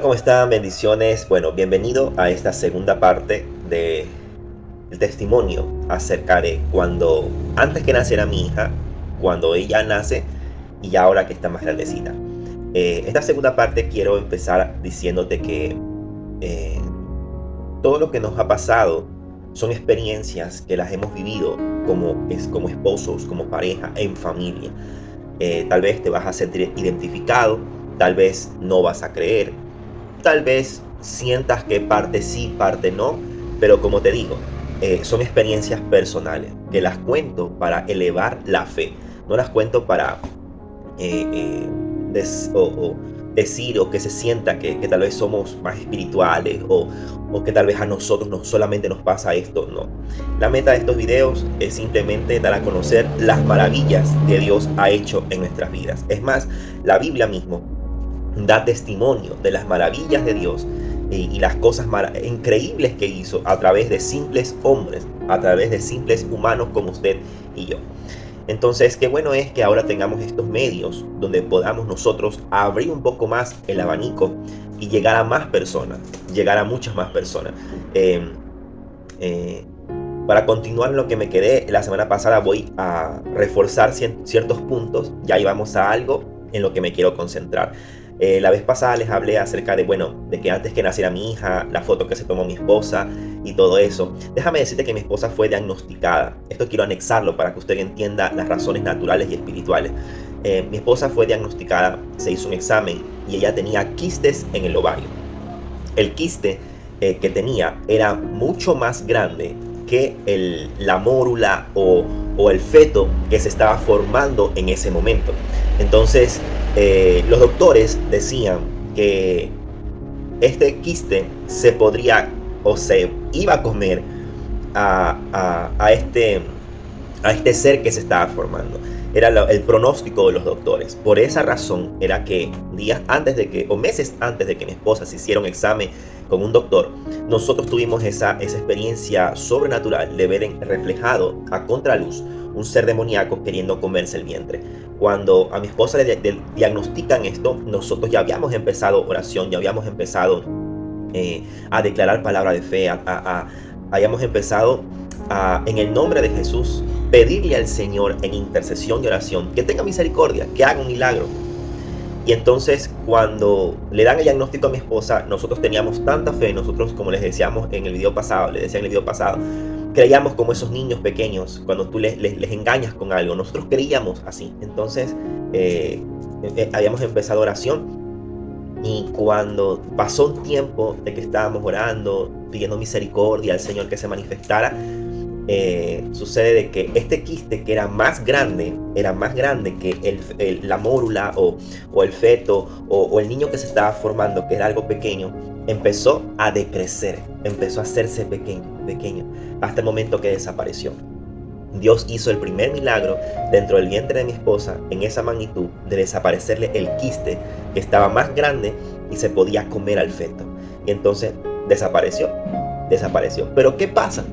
¿Cómo están? Bendiciones. Bueno, bienvenido a esta segunda parte del testimonio acerca de cuando, antes que naciera mi hija, cuando ella nace y ahora que está más grandecita. Esta segunda parte quiero empezar diciéndote que eh, todo lo que nos ha pasado son experiencias que las hemos vivido como esposos, como pareja, en familia. Tal vez te vas a sentir identificado, tal vez no vas a creer. Tal vez sientas que parte sí, parte no, pero como te digo, son experiencias personales que las cuento para elevar la fe. No las cuento para eh, eh, o decir o que se sienta que tal vez somos más espirituales o que tal vez a nosotros no solamente nos pasa esto. No. La meta de estos videos es simplemente dar a conocer las maravillas que Dios ha hecho en nuestras vidas. Es más, la Biblia mismo da testimonio de las maravillas de Dios y las cosas increíbles que hizo a través de simples hombres, a través de simples humanos como usted y yo. Entonces, qué bueno es que ahora tengamos estos medios donde podamos nosotros abrir un poco más el abanico y llegar a más personas, llegar a muchas más personas. Eh, eh, para continuar en lo que me quedé la semana pasada, voy a reforzar ciertos puntos. Ya íbamos a algo en lo que me quiero concentrar. La vez pasada les hablé acerca de que antes que naciera mi hija, la foto que se tomó mi esposa y todo eso. Déjame decirte que mi esposa fue diagnosticada. Esto quiero anexarlo para que usted entienda las razones naturales y espirituales. Mi esposa fue diagnosticada, se hizo un examen y ella tenía quistes en el ovario. El quiste que tenía era mucho más grande que la mórula o el feto que se estaba formando en ese momento. Entonces, los doctores decían que este quiste se podría o se iba a comer a este ser que se estaba formando. Era el pronóstico de los doctores. Por esa razón era que días antes de que, o meses antes de que mi esposa se hiciera un examen con un doctor, nosotros tuvimos esa experiencia sobrenatural de ver reflejado a contraluz un ser demoníaco queriendo comerse el vientre. Cuando a mi esposa le diagnostican esto, nosotros ya habíamos empezado oración, ya habíamos empezado a declarar palabra de fe, habíamos empezado en el nombre de Jesús, pedirle al Señor en intercesión y oración que tenga misericordia, que haga un milagro. Y entonces cuando le dan el diagnóstico a mi esposa, nosotros teníamos tanta fe, nosotros como les decíamos en el video pasado, creíamos como esos niños pequeños, cuando tú les engañas con algo, nosotros creíamos así. Entonces habíamos empezado oración. Y cuando pasó un tiempo de que estábamos orando, pidiendo misericordia al Señor que se manifestara, sucede de que este quiste que era más grande que la mórula o el feto o el niño que se estaba formando, que era algo pequeño, empezó a decrecer, empezó a hacerse pequeño, hasta el momento que desapareció. Dios hizo el primer milagro dentro del vientre de mi esposa en esa magnitud de desaparecerle el quiste que estaba más grande y se podía comer al feto. Y entonces desapareció. Pero ¿qué pasa?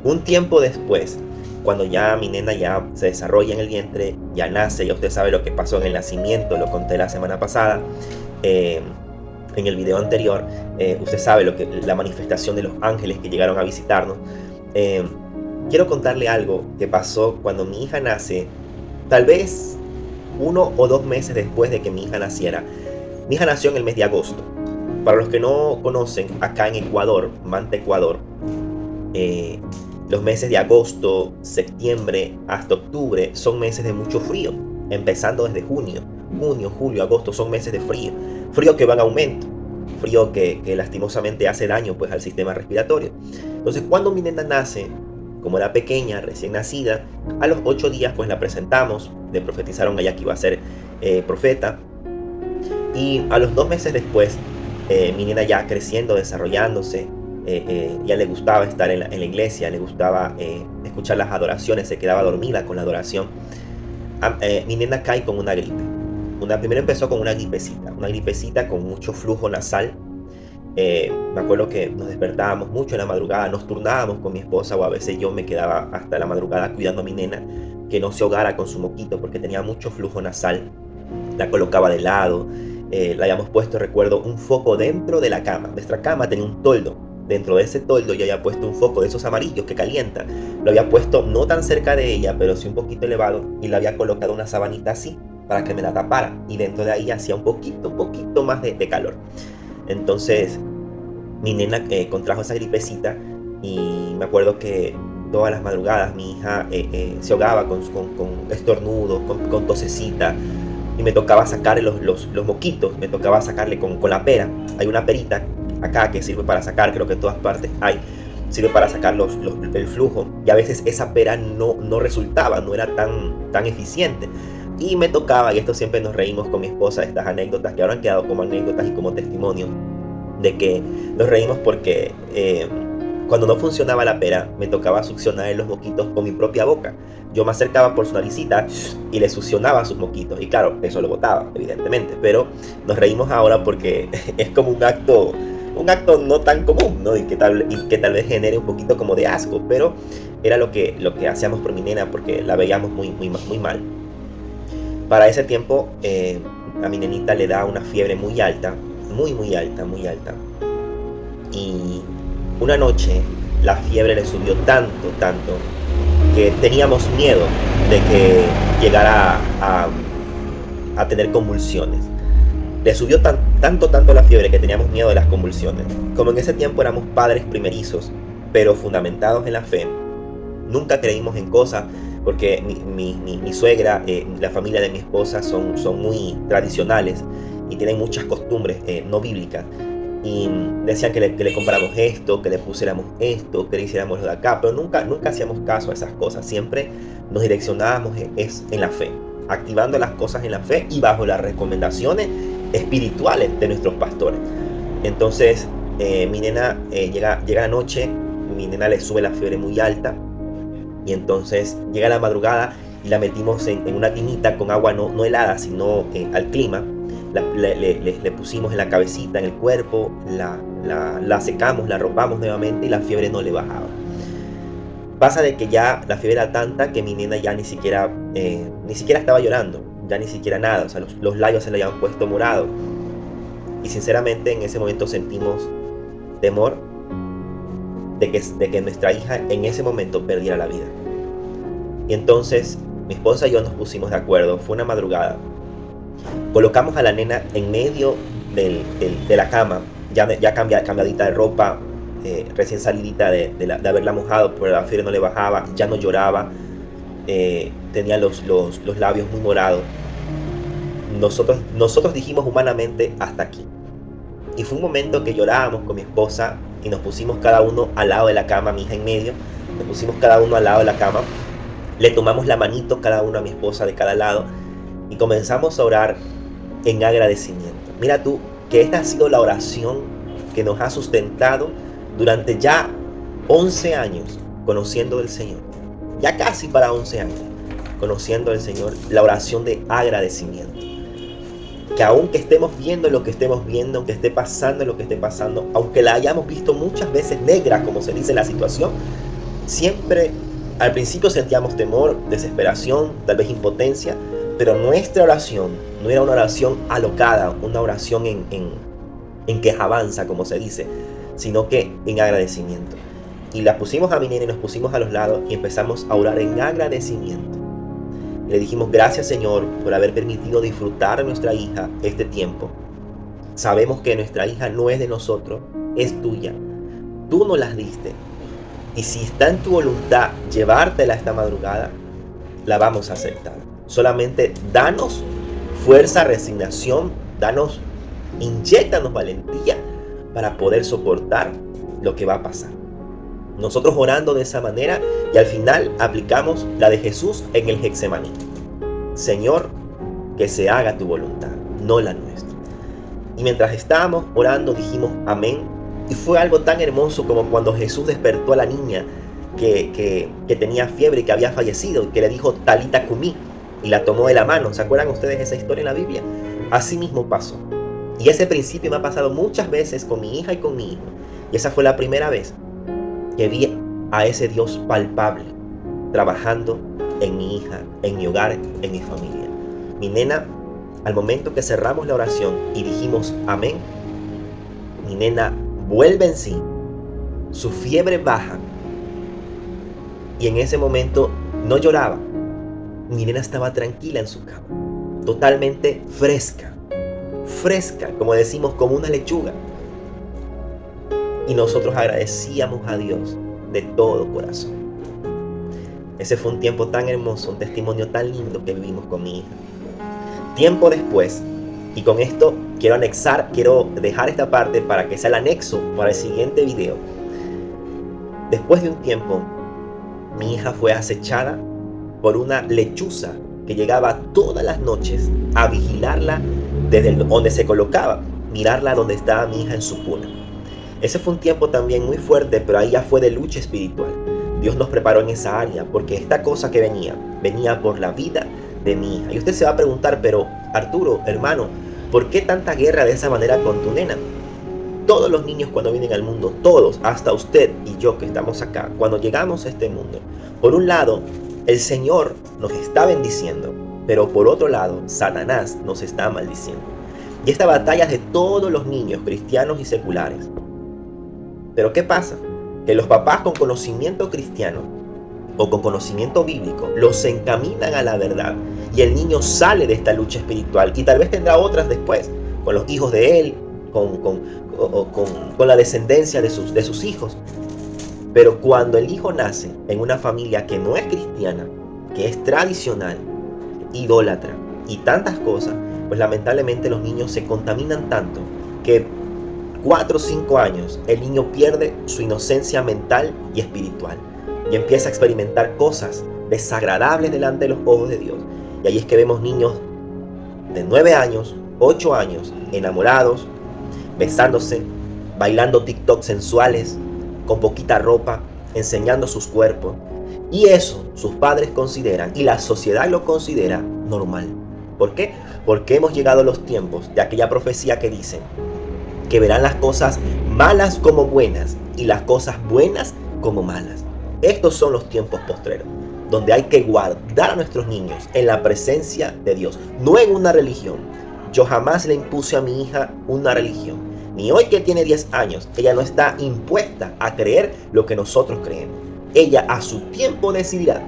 Un tiempo después, cuando ya mi nena ya se desarrolla en el vientre, ya nace, ya usted sabe lo que pasó en el nacimiento, lo conté la semana pasada, en el video anterior, usted sabe la manifestación de los ángeles que llegaron a visitarnos. Quiero contarle algo que pasó cuando mi hija nace, tal vez 1 o 2 meses después de que mi hija naciera. Mi hija nació en el mes de agosto. Para los que no conocen, acá en Ecuador, Manta, Ecuador, los meses de agosto, septiembre hasta octubre son meses de mucho frío, empezando desde junio, julio, agosto son meses de frío que va en aumento, frío que lastimosamente hace daño pues al sistema respiratorio. Entonces cuando mi nena nace, como era pequeña, recién nacida, a los 8 días pues la presentamos, le profetizaron allá que iba a ser profeta, y a los 2 meses después, mi nena ya creciendo, desarrollándose, ya le gustaba estar en la iglesia, le gustaba escuchar las adoraciones, se quedaba dormida con la adoración. Mi nena cae con una gripe. Primero empezó con una gripecita con mucho flujo nasal. Me acuerdo que nos despertábamos mucho en la madrugada, nos turnábamos con mi esposa, o a veces yo me quedaba hasta la madrugada cuidando a mi nena que no se ahogara con su moquito porque tenía mucho flujo nasal. La colocaba de lado, Le habíamos puesto, recuerdo, un foco dentro de la cama. Nuestra cama tenía un toldo. Dentro de ese toldo yo había puesto un foco de esos amarillos que calienta. Lo había puesto no tan cerca de ella, pero sí un poquito elevado, y le había colocado una sabanita así para que me la tapara. Y dentro de ahí hacía un poquito más de calor. Entonces mi nena contrajo esa gripecita, y me acuerdo que todas las madrugadas mi hija se ahogaba con estornudos, con tosecita, y me tocaba sacarle los moquitos, me tocaba sacarle con la pera. Hay una perita acá que sirve para sacar, creo que en todas partes hay, sirve para sacar el flujo, y a veces esa pera no resultaba, no era tan eficiente. Y me tocaba, y esto siempre nos reímos con mi esposa, estas anécdotas que ahora han quedado como anécdotas y como testimonio, de que nos reímos porque cuando no funcionaba la pera, me tocaba succionar los moquitos con mi propia boca. Yo me acercaba por su naricita y le succionaba sus moquitos. Y claro, eso lo botaba, evidentemente. Pero nos reímos ahora porque es como un acto no tan común, ¿no? Y que tal vez genere un poquito como de asco. Pero era lo que hacíamos por mi nena, porque la veíamos muy mal. Para ese tiempo, a mi nenita le da una fiebre muy alta. Muy alta. Y una noche la fiebre le subió tanto, que teníamos miedo de que llegara a tener convulsiones. Le subió tanto la fiebre que teníamos miedo de las convulsiones. Como en ese tiempo éramos padres primerizos, pero fundamentados en la fe, nunca creímos en cosas, porque mi suegra, la familia de mi esposa son muy tradicionales y tienen muchas costumbres no bíblicas. Y decían que le compráramos esto, que le pusiéramos esto, que le hiciéramos lo de acá, pero nunca hacíamos caso a esas cosas. Siempre nos direccionábamos en la fe, activando las cosas en la fe y bajo las recomendaciones espirituales de nuestros pastores. Entonces mi nena llega la noche, mi nena le sube la fiebre muy alta, y entonces llega la madrugada y la metimos en una tinita con agua no helada, sino al clima. Le pusimos en la cabecita, en el cuerpo, la secamos, la arropamos nuevamente, y la fiebre no le bajaba. Pasa de que ya la fiebre era tanta que mi nena ya ni siquiera estaba llorando, ya ni siquiera nada, o sea, los labios se le habían puesto morados. Y sinceramente en ese momento sentimos temor de que nuestra hija en ese momento perdiera la vida. Y entonces mi esposa y yo nos pusimos de acuerdo, fue una madrugada. Colocamos a la nena en medio de la cama, ya cambiadita de ropa, recién salidita de haberla mojado, pero la fiebre no le bajaba, ya no lloraba, tenía los labios muy morados. Nosotros dijimos humanamente hasta aquí. Y fue un momento que llorábamos con mi esposa y nos pusimos cada uno al lado de la cama, mi hija en medio, nos pusimos cada uno al lado de la cama, le tomamos la manito cada uno a mi esposa de cada lado y comenzamos a orar en agradecimiento. Mira tú, que esta ha sido la oración que nos ha sustentado durante ya 11 años conociendo del Señor. Ya casi para 11 años conociendo del Señor, la oración de agradecimiento. Que aunque estemos viendo lo que estemos viendo, aunque esté pasando lo que esté pasando, aunque la hayamos visto muchas veces negra, como se dice en la situación, siempre al principio sentíamos temor, desesperación, tal vez impotencia, pero nuestra oración no era una oración alocada, una oración en quejabanza, como se dice, sino que en agradecimiento. Y la pusimos a mi nena y nos pusimos a los lados y empezamos a orar en agradecimiento. Y le dijimos: gracias, Señor, por haber permitido disfrutar a nuestra hija este tiempo. Sabemos que nuestra hija no es de nosotros, es tuya. Tú nos las diste. Y si está en tu voluntad llevártela esta madrugada, la vamos a aceptar. Solamente danos fuerza, resignación, inyéctanos valentía para poder soportar lo que va a pasar. Nosotros orando de esa manera, y al final aplicamos la de Jesús en el Getsemaní. Señor, que se haga tu voluntad, no la nuestra. Y mientras estábamos orando dijimos amén. Y fue algo tan hermoso como cuando Jesús despertó a la niña que tenía fiebre y que había fallecido, y que le dijo Talita Cumí, y la tomó de la mano. ¿Se acuerdan ustedes de esa historia en la Biblia? Así mismo pasó. Y ese principio me ha pasado muchas veces con mi hija y con mi hijo. Y esa fue la primera vez que vi a ese Dios palpable trabajando en mi hija, en mi hogar, en mi familia. Mi nena al momento que cerramos la oración y dijimos amén, mi nena vuelve en sí, su fiebre baja y en ese momento no lloraba. Mi nena estaba tranquila en su cama, totalmente fresca, como decimos, como una lechuga. Y nosotros agradecíamos a Dios de todo corazón. Ese fue un tiempo tan hermoso, un testimonio tan lindo que vivimos con mi hija. Tiempo después, y con esto quiero dejar esta parte para que sea el anexo para el siguiente video. Después de un tiempo, mi hija fue acechada por una lechuza que llegaba todas las noches a vigilarla desde donde se colocaba, mirarla donde estaba mi hija en su cuna. Ese fue un tiempo también muy fuerte, pero ahí ya fue de lucha espiritual. Dios nos preparó en esa área, porque esta cosa que venía por la vida de mi hija. Y usted se va a preguntar, pero Arturo, hermano, ¿por qué tanta guerra de esa manera con tu nena? Todos los niños cuando vienen al mundo, todos, hasta usted y yo que estamos acá, cuando llegamos a este mundo, por un lado, el Señor nos está bendiciendo, pero por otro lado, Satanás nos está maldiciendo. Y esta batalla es de todos los niños, cristianos y seculares. Pero ¿qué pasa? Que los papás con conocimiento cristiano o con conocimiento bíblico los encaminan a la verdad y el niño sale de esta lucha espiritual y tal vez tendrá otras después, con los hijos de él, con la descendencia de sus hijos. Pero cuando el hijo nace en una familia que no es cristiana, que es tradicional, idólatra y tantas cosas, pues lamentablemente los niños se contaminan tanto que 4 o 5 años el niño pierde su inocencia mental y espiritual y empieza a experimentar cosas desagradables delante de los ojos de Dios. Y ahí es que vemos niños de 9 años, 8 años, enamorados, besándose, bailando TikTok sensuales, con poquita ropa, enseñando sus cuerpos. Y eso sus padres consideran, y la sociedad lo considera normal. ¿Por qué? Porque hemos llegado a los tiempos de aquella profecía que dice que verán las cosas malas como buenas y las cosas buenas como malas. Estos son los tiempos postreros, donde hay que guardar a nuestros niños en la presencia de Dios, no en una religión. Yo jamás le impuse a mi hija una religión. Ni hoy que tiene 10 años, ella no está impuesta a creer lo que nosotros creemos. Ella a su tiempo decidirá.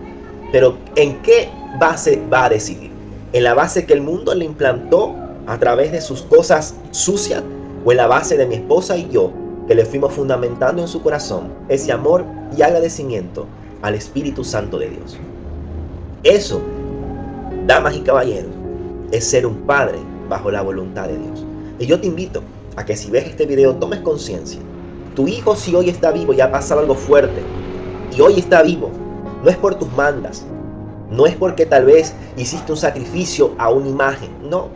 Pero ¿en qué base va a decidir? ¿En la base que el mundo le implantó a través de sus cosas sucias? ¿O en la base de mi esposa y yo, que le fuimos fundamentando en su corazón ese amor y agradecimiento al Espíritu Santo de Dios? Eso, damas y caballeros, es ser un padre bajo la voluntad de Dios. Y yo te invito a que si ves este video tomes conciencia. Tu hijo, si hoy está vivo y ha pasado algo fuerte, y hoy está vivo, no es por tus mandas, no es porque tal vez hiciste un sacrificio a una imagen, no.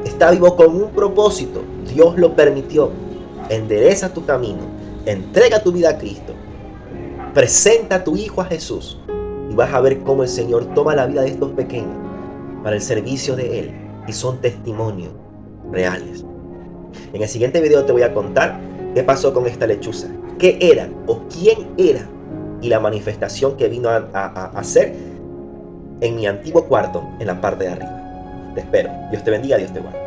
Está vivo con un propósito. Dios lo permitió. Endereza tu camino. Entrega tu vida a Cristo. Presenta a tu hijo a Jesús. Y vas a ver cómo el Señor toma la vida de estos pequeños para el servicio de Él. Y son testimonios reales. En el siguiente video te voy a contar qué pasó con esta lechuza. ¿Qué era o quién era? Y la manifestación que vino a hacer en mi antiguo cuarto en la parte de arriba. Te espero. Dios te bendiga, Dios te guarde.